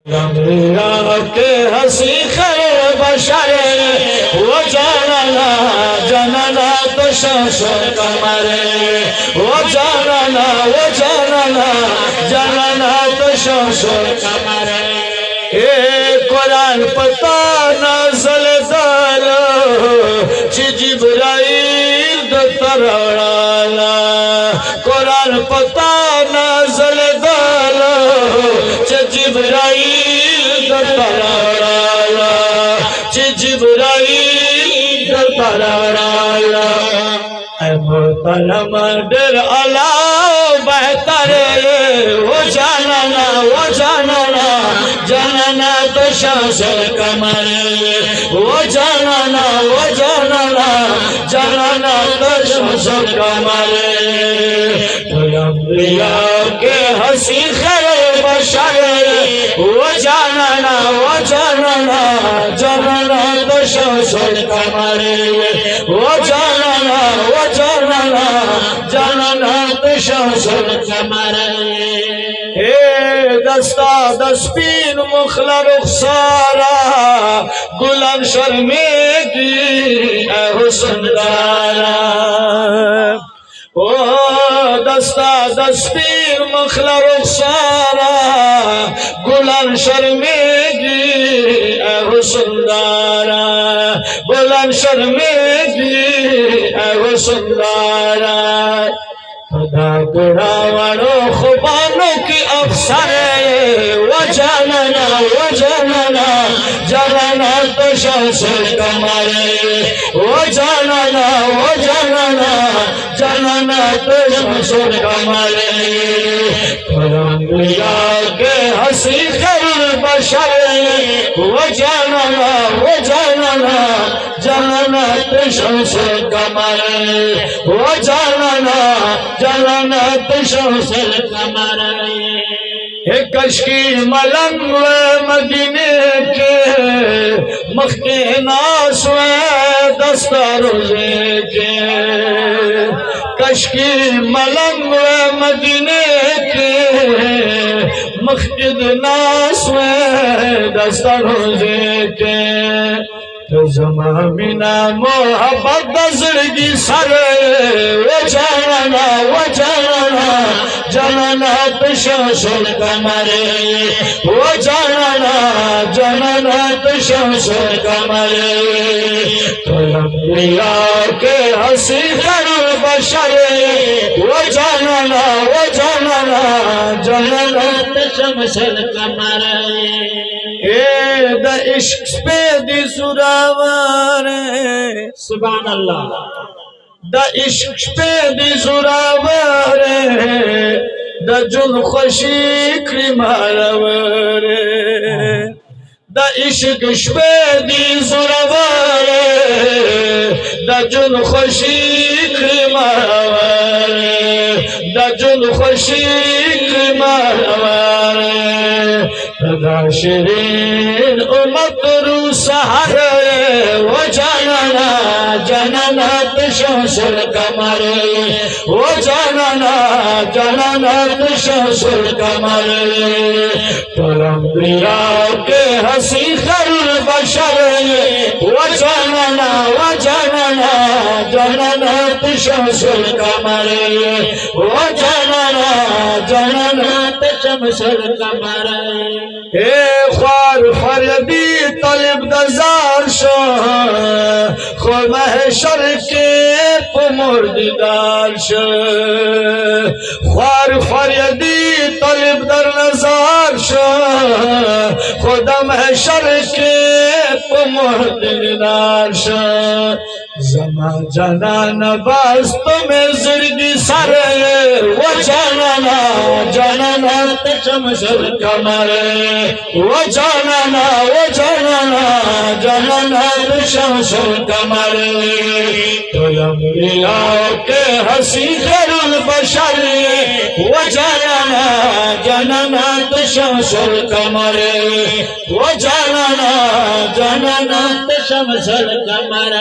लम्बिया के हसी खरे बशरे वो जानना जानना तो शोर कमरे वो जानना जानना तो शोर कमरे ए कुरान पता नाज़ल दालो जिब्राइल द तरवाला कुरान पता नाज़ल दालो जिब्राइल द तरवाला जिब्राइल द तरवाला ऐ मोहतरम डर अल्लाह बेहतर वो जानना जानना तो शोर कमर वो जानना जानना तो शोर कमर लम्बिया के हसी खरे बशर वो जानना जानना तो शोर कमर वो जानना जानना तो शोर कमर दस्ता दस्पीन मुखला रुखसारा गुलाम शर्मेगी हुस्नदारा ओ दस्ता दस्पीन मुखला रुखसारा गुलाम शर्मेगी हुस्नदारा गुलाम शर्मेगी हुस्नदारा खुदा गुरावानो खुबानों की अफसर वो जानना जानना तो शोर कमर वो जानना जानना तो शोर कमर लम्बिया के हसी खैर बशर वो जानना जानना तो शोर कमर वो जानना तो शोर कमर कशकी मलंग मदीने के मख्ते नास दस्तारोज़े के कशकी मलंग मदीने के मख्तिद नास दस्तारोज़े के तो ज़मामिना मोहब्बत दज़रगी सर वो जानना जानना तो शोर कमर वो जानना तो शोर कमर तो लम्बिया के हसी खैर बशर वो जानना तो शोर कमर द इश्क पे दी सुरावर सुभान अल्लाह द इश्क पे दी सुरावर द जुल खुशी क्रिमारवर द इश्क पे दी सुरावर द जुल खुशी क्रिमारवर द जुल खुशी क्रिमारवर दा शिरीन उमत रू सहर वो जानना तो शोर कमर वो जानना तो शोर कमर तो लम्बिया के हसी खैर बशर वो जानना तो शोर कमर वो जानना तो शोर कमर ख्वार फरदी तलब दजार शो खो महशर के पुमर दीदार शो ख्वार फरदी तलब दर नजार शो खुदा महशर के पुमर दीदार शो जमा जाना नबाज तुम्हें जिंदगी सर वो जानना तो शोर कमर वो जानना तो शोर कमर तो लम्बिया के हसी खैर बशर वो जानना तो शोर कमर वो जानना तो शोर कमर